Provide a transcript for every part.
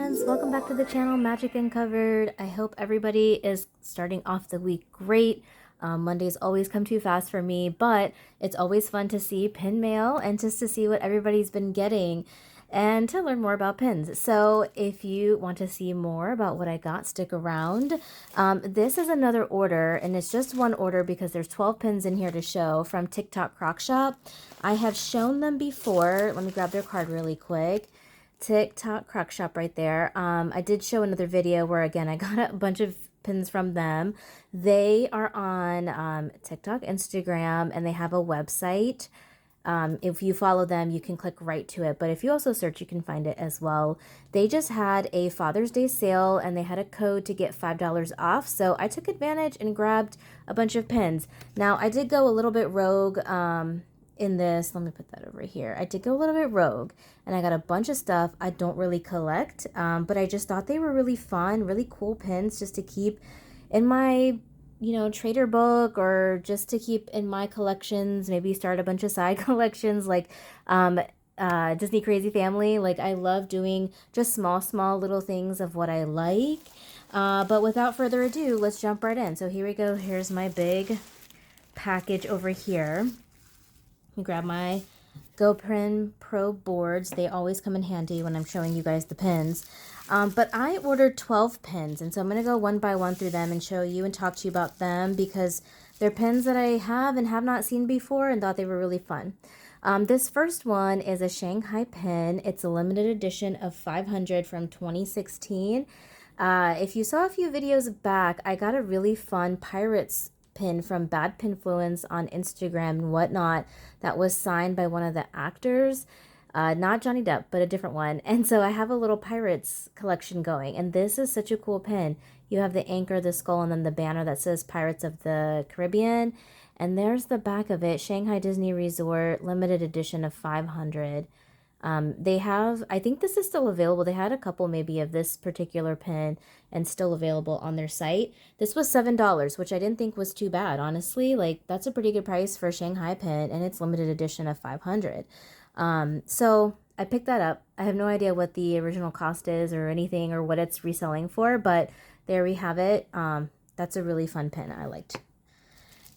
friends, welcome back to the channel Magic Uncovered. I hope everybody is starting off the week great. Mondays always come too fast for me, but it's always fun to see pin mail and just to see what everybody's been getting and to learn more about pins. So if you want to see more about what I got, stick around. This is another order, and it's just one order because there's 12 pins in here to show from Tictoccrocshop. I have shown them before. Let me grab their card really quick. Tictoccrocshop right there. I did show another video where, again, I got a bunch of pins from them. They are on TikTok, Instagram, and they have a website. If you follow them, you can click right to it. But if you also search, you can find it as well. They just had a Father's Day sale, and they had a code to get $5 off. So I took advantage and grabbed a bunch of pins. Now, I did go a little bit rogue in this. Let me put that over here. I did go a little bit rogue, and I got a bunch of stuff I don't really collect, but I just thought they were really fun, really cool pins just to keep in my, trader book, or just to keep in my collections, maybe start a bunch of side collections like Disney Crazy Family. Like, I love doing just small little things of what I like. But without further ado, let's jump right in. So here we go. Here's my big package over here. Let me grab my GoPrin Pro boards. They always come in handy when I'm showing you guys the pins. But I ordered 12 pins, and so I'm going to go one by one through them and show you and talk to you about them because they're pins that I have and have not seen before and thought they were really fun. This first one is a Shanghai pin. It's a limited edition of 500 from 2016. If you saw a few videos back, I got a really fun Pirates pin from Bad Pinfluence on Instagram and whatnot that was signed by one of the actors, not Johnny Depp, but a different one. And so I have a little Pirates collection going, and this is such a cool pin. You have the anchor, the skull, and then the banner that says Pirates of the Caribbean, and there's the back of it, Shanghai Disney Resort limited edition of 500. They have, I think this is still available. They had a couple maybe of this particular pin and still available on their site. This was $7, which I didn't think was too bad, honestly. Like, that's a pretty good price for a Shanghai pin, and it's limited edition of 500. So I picked that up. I have no idea what the original cost is or anything or what it's reselling for, but there we have it. That's a really fun pin I liked.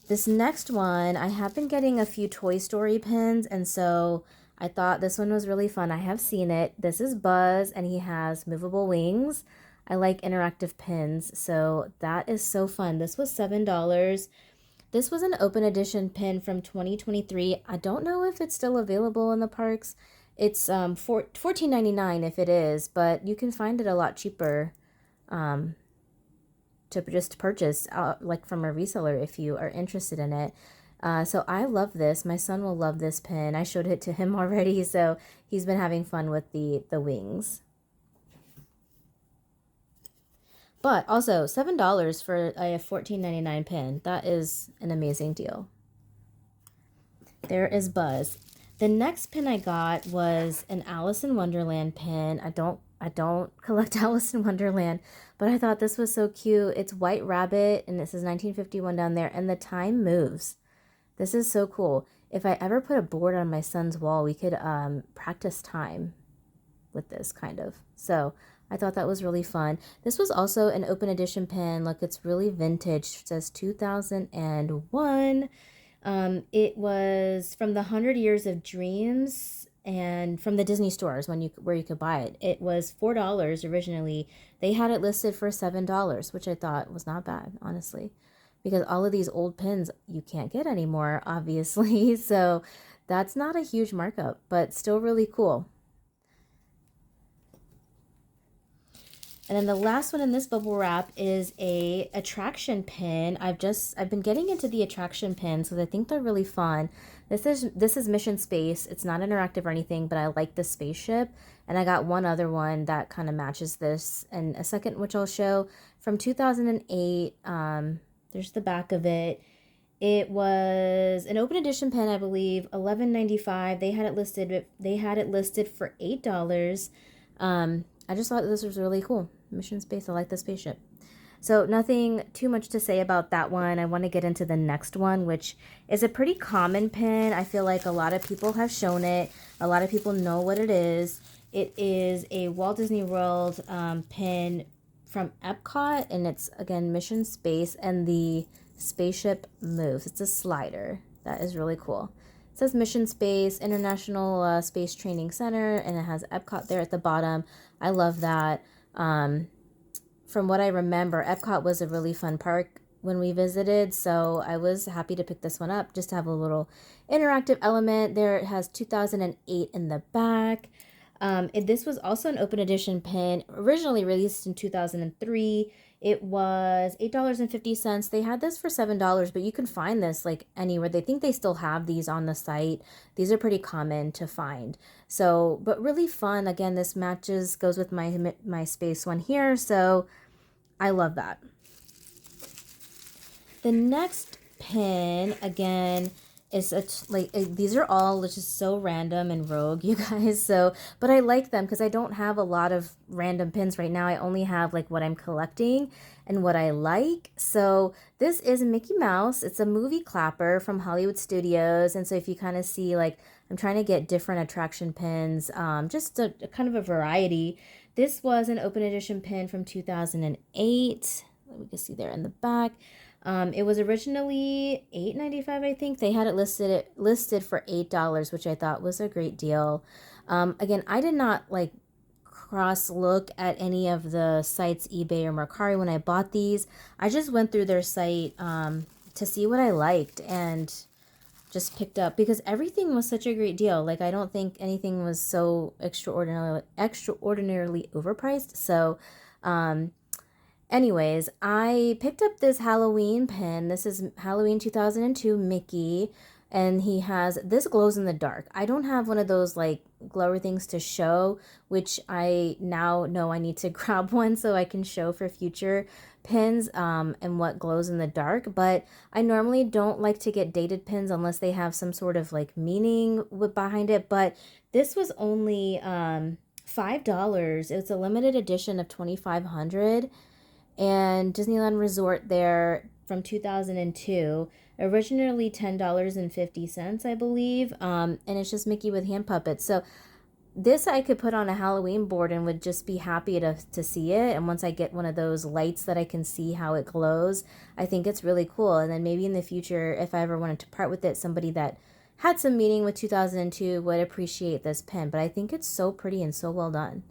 This next one, I have been getting a few Toy Story pins, and so I thought this one was really fun. I have seen it. This is Buzz, and he has movable wings. I like interactive pins, so that is so fun. This was $7. This was an open edition pin from 2023. I don't know if it's still available in the parks. It's $14.99 if it is, but you can find it a lot cheaper to just purchase like from a reseller if you are interested in it. So I love this. My son will love this pin. I showed it to him already, so he's been having fun with the wings. But also $7 for a $14.99 pin. That is an amazing deal. There is Buzz. The next pin I got was an Alice in Wonderland pin. I don't collect Alice in Wonderland, but I thought this was so cute. It's White Rabbit, and it says 1951 down there, and the time moves. This is so cool. If I ever put a board on my son's wall, we could practice time with this kind of. So I thought that was really fun. This was also an open edition pin. Look, it's really vintage. It says 2001. It was from the 100 Years of Dreams and from the Disney stores where you could buy it. It was $4 originally. They had it listed for $7, which I thought was not bad, honestly, because all of these old pins you can't get anymore, obviously. So that's not a huge markup, but still really cool. And then the last one in this bubble wrap is a attraction pin. I've been getting into the attraction pins because I think they're really fun. This is Mission Space. It's not interactive or anything, but I like the spaceship. And I got one other one that kind of matches this in a second, which I'll show, from 2008. There's the back of it. It was an open edition pen, I believe, $11.95. They had it listed for $8. I just thought this was really cool. Mission Space, I like the spaceship. So nothing too much to say about that one. I want to get into the next one, which is a pretty common pin. I feel like a lot of people have shown it. A lot of people know what it is. It is a Walt Disney World pin from Epcot, and it's again Mission Space, and the spaceship moves. It's a slider. That is really cool. It says Mission Space International Space Training Center, and it has Epcot there at the bottom. I love that. From what I remember, Epcot was a really fun park when we visited, so I was happy to pick this one up just to have a little interactive element. There it has 2008 in the back. This was also an open edition pin, originally released in 2003. It was $8.50. They had this for $7, but you can find this like anywhere. They think they still have these on the site. These are pretty common to find. So, but really fun. Again, this goes with my space one here. So I love that. The next pin, again, is these are all just so random and rogue, you guys. So, but I like them because I don't have a lot of random pins right now. I only have like what I'm collecting and what I like. So this is Mickey Mouse. It's a movie clapper from Hollywood Studios. And so if you kind of see, like, I'm trying to get different attraction pins, just a kind of a variety. This was an open edition pin from 2008. We can see there in the back. It was originally $8.95, I think. They had it listed for $8, which I thought was a great deal. Again, I did not like cross look at any of the sites, eBay or Mercari, when I bought these. I just went through their site to see what I liked and just picked up because everything was such a great deal. Like, I don't think anything was so extraordinarily overpriced. So, anyways, I picked up this Halloween pin. This is Halloween 2002 Mickey, and this glows in the dark. I don't have one of those like glower things to show, which I now know I need to grab one so I can show for future pins and what glows in the dark. But I normally don't like to get dated pins unless they have some sort of like meaning behind it. But this was only $5. It's a limited edition of 2,500. And Disneyland Resort there from 2002, originally $10.50, I believe, and it's just Mickey with hand puppets. So this I could put on a Halloween board and would just be happy to see it. And once I get one of those lights that I can see how it glows, I think it's really cool. And then maybe in the future, if I ever wanted to part with it, somebody that had some meaning with 2002 would appreciate this pin. But I think it's so pretty and so well done.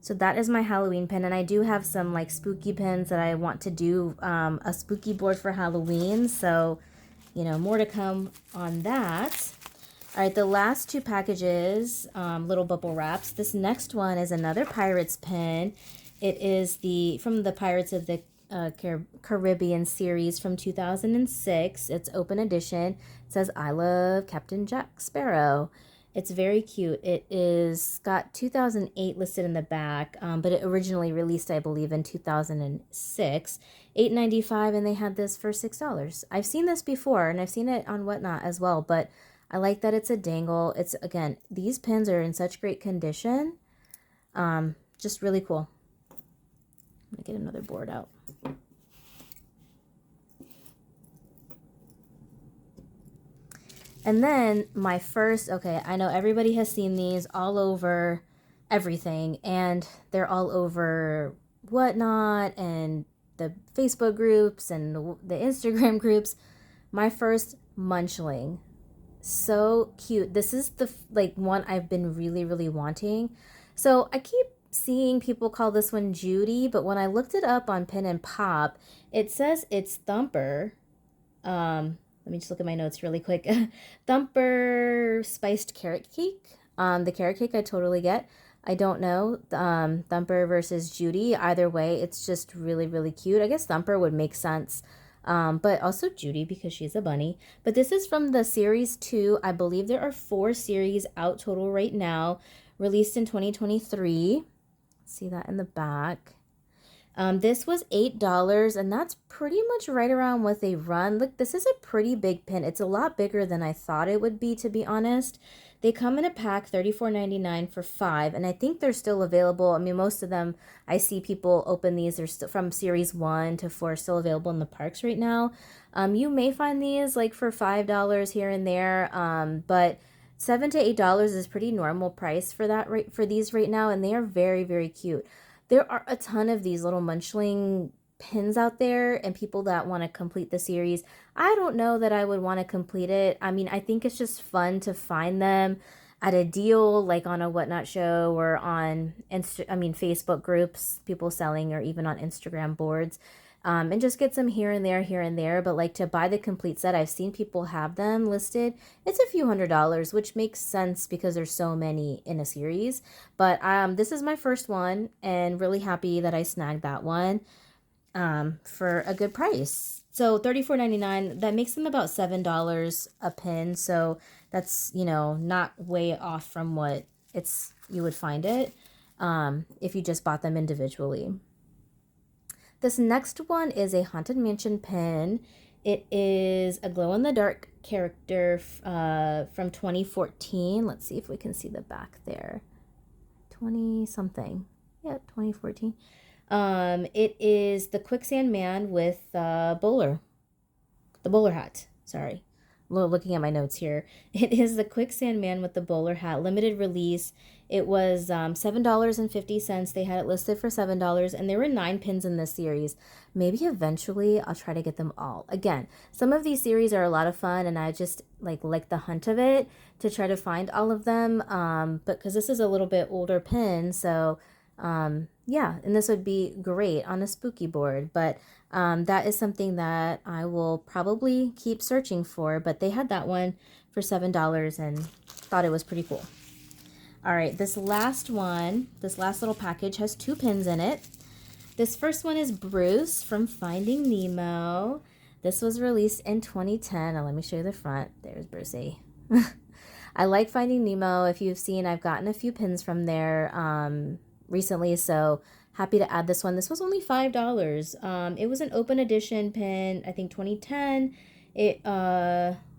So that is my Halloween pin, and I do have some like spooky pins that I want to do a spooky board for Halloween. So, more to come on that. All right, the last two packages, little bubble wraps. This next one is another Pirates pin. It is from the Pirates of the Caribbean series from 2006. It's open edition. It says, "I love Captain Jack Sparrow." It's very cute. It is got 2008 listed in the back, but it originally released, I believe, in 2006. $8.95, and they had this for $6. I've seen this before, and I've seen it on Whatnot as well, but I like that it's a dangle. It's, again, these pins are in such great condition. Just really cool. I'm going to get another board out. And then my first, okay, I know everybody has seen these all over everything, and they're all over Whatnot and the Facebook groups and the Instagram groups. My first Munchling. So cute. This is the one I've been really, really wanting. So I keep seeing people call this one Judy, but when I looked it up on Pin and Pop, it says it's Thumper. Let me just look at my notes really quick. Thumper spiced carrot cake. The carrot cake I totally get. I don't know. Thumper versus Judy. Either way, it's just really, really cute. I guess Thumper would make sense. But also Judy because she's a bunny. But this is from the series 2. I believe there are 4 series out total right now. Released in 2023. See that in the back. This was $8, and that's pretty much right around what they run. Look, this is a pretty big pin. It's a lot bigger than I thought it would be, to be honest. They come in a pack, $34.99 for 5, and I think they're still available. I mean, most of them, I see people open these. They're still from series 1 to 4, still available in the parks right now. You may find these like for $5 here and there, but $7 to $8 is pretty normal price for that for these right now, and they are very, very cute. There are a ton of these little munchling pins out there and people that want to complete the series. I don't know that I would want to complete it. I mean, I think it's just fun to find them at a deal, like on a Whatnot show or on Facebook groups, people selling, or even on Instagram boards. And just get some here and there, here and there. But like to buy the complete set, I've seen people have them listed. It's a few $100s, which makes sense because there's so many in a series. But this is my first one, and really happy that I snagged that one for a good price. So $34.99, that makes them about $7 a pin. So that's, not way off from what you would find it if you just bought them individually. This next one is a Haunted Mansion pin. It is a glow-in-the-dark character from 2014. Let's see if we can see the back there. 20-something. Yeah, 2014. It is the Quicksand Man with the bowler hat. Sorry. Looking at my notes here. It is the Quicksand Man with the bowler hat, limited release. It was $7.50. They had it listed for $7, and there were 9 pins in this series. Maybe eventually I'll try to get them all. Again, some of these series are a lot of fun, and I just like the hunt of it to try to find all of them. But because this is a little bit older pin, so yeah, and this would be great on a spooky board. But that is something that I will probably keep searching for. But they had that one for $7 and thought it was pretty cool. All right, this last little package has 2 pins in it. This first one is Bruce from Finding Nemo. This was released in 2010. Now let me show you the front. There's Brucey. I like Finding Nemo. If you've seen, I've gotten a few pins from there recently, so happy to add this one. This was only $5. It was an open edition pin, I think 2010. It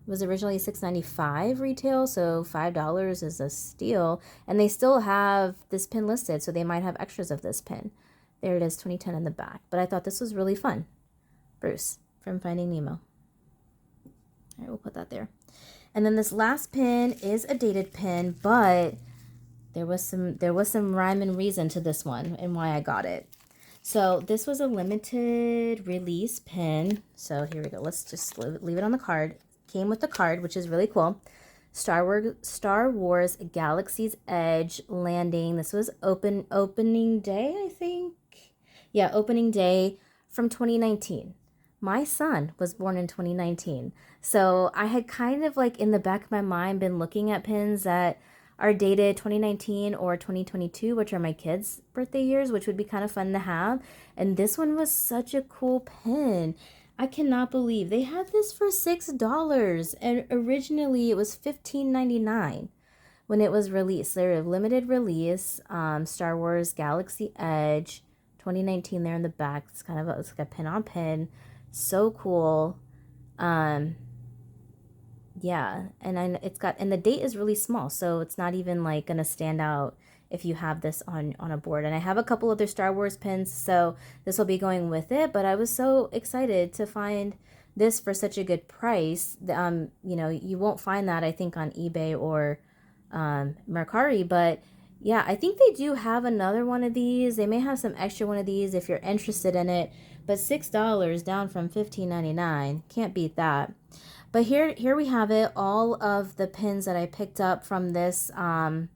was originally $6.95 retail, so $5 is a steal. And they still have this pin listed, so they might have extras of this pin. There it is, 2010 in the back. But I thought this was really fun. Bruce from Finding Nemo. All right, we'll put that there. And then this last pin is a dated pin, but there was some rhyme and reason to this one and why I got it. So this was a limited release pin. So here we go. Let's just leave it on the card. Came with the card, which is really cool. Star Wars Galaxy's Edge landing. This was opening day, I think. Yeah, opening day from 2019. My son was born in 2019. So I had kind of like in the back of my mind been looking at pins that are dated 2019 or 2022, which are my kids' birthday years, which would be kind of fun to have. And this one was such a cool pin. I cannot believe they had this for $6, and originally it was $15.99 when it was released. They're a limited release, Star Wars Galaxy Edge, 2019 there in the back. It's kind of it's like a pin on pin. So cool. Yeah, and the date is really small, so it's not even like gonna stand out if you have this on a board. And I have a couple other Star Wars pins, so this will be going with it. But I was so excited to find this for such a good price. You won't find that, I think, on eBay or Mercari, but yeah, I think they do have another one of these. They may have some extra one of these if you're interested in it. But $6 down from $15.99, can't beat that. But here we have it, all of the pins that I picked up from this, order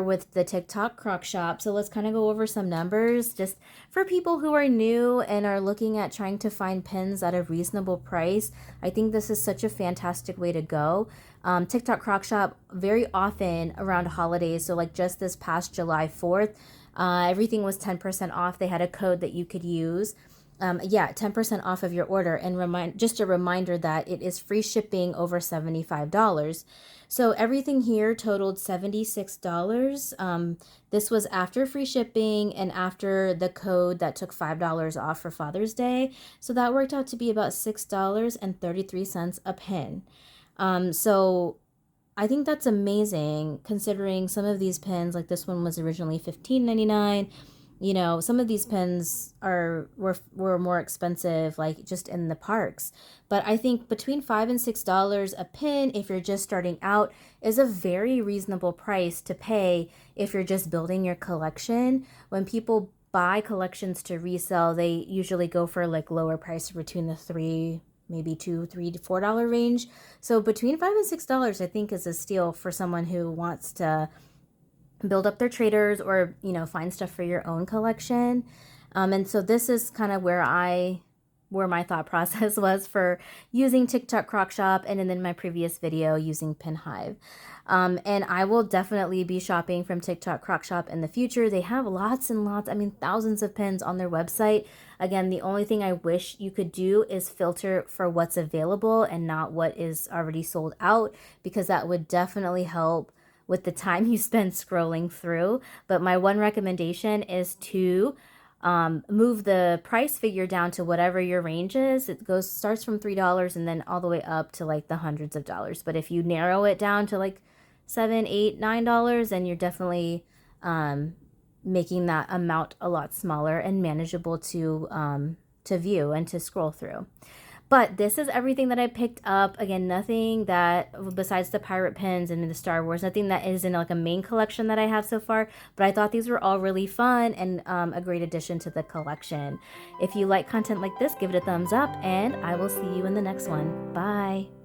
with the Tictoccrocshop. So let's kind of go over some numbers just for people who are new and are looking at trying to find pins at a reasonable price. I think this is such a fantastic way to go. Tictoccrocshop very often around holidays. So like just this past July 4th, everything was 10% off. They had a code that you could use. 10% off of your order, and just a reminder that it is free shipping over $75. So everything here totaled $76. This was after free shipping and after the code that took $5 off for Father's Day. So that worked out to be about $6.33 a pin. So I think that's amazing considering some of these pins, like this one was originally $15.99. you know, some of these pins were more expensive, like just in the parks. But I think between $5 and $6 a pin, if you're just starting out, is a very reasonable price to pay if you're just building your collection. When people buy collections to resell, they usually go for like lower price between the three, maybe two, $3 to $4 range. So between $5 and $6, I think is a steal for someone who wants to build up their traders or, you know, find stuff for your own collection. And so this is kind of where my thought process was for using Tictoccrocshop, and then in my previous video using Pinhive. And I will definitely be shopping from Tictoccrocshop in the future. They have lots and lots, I mean, thousands of pins on their website. Again, the only thing I wish you could do is filter for what's available and not what is already sold out, because that would definitely help with the time you spend scrolling through. But my one recommendation is to move the price figure down to whatever your range is. It starts from $3 and then all the way up to like the hundreds of dollars. But if you narrow it down to like $7, $8, $9, then you're definitely making that amount a lot smaller and manageable to view and to scroll through. But this is everything that I picked up. Again, nothing that, besides the pirate pins and the Star Wars, nothing that is in like a main collection that I have so far. But I thought these were all really fun and a great addition to the collection. If you like content like this, give it a thumbs up, and I will see you in the next one. Bye.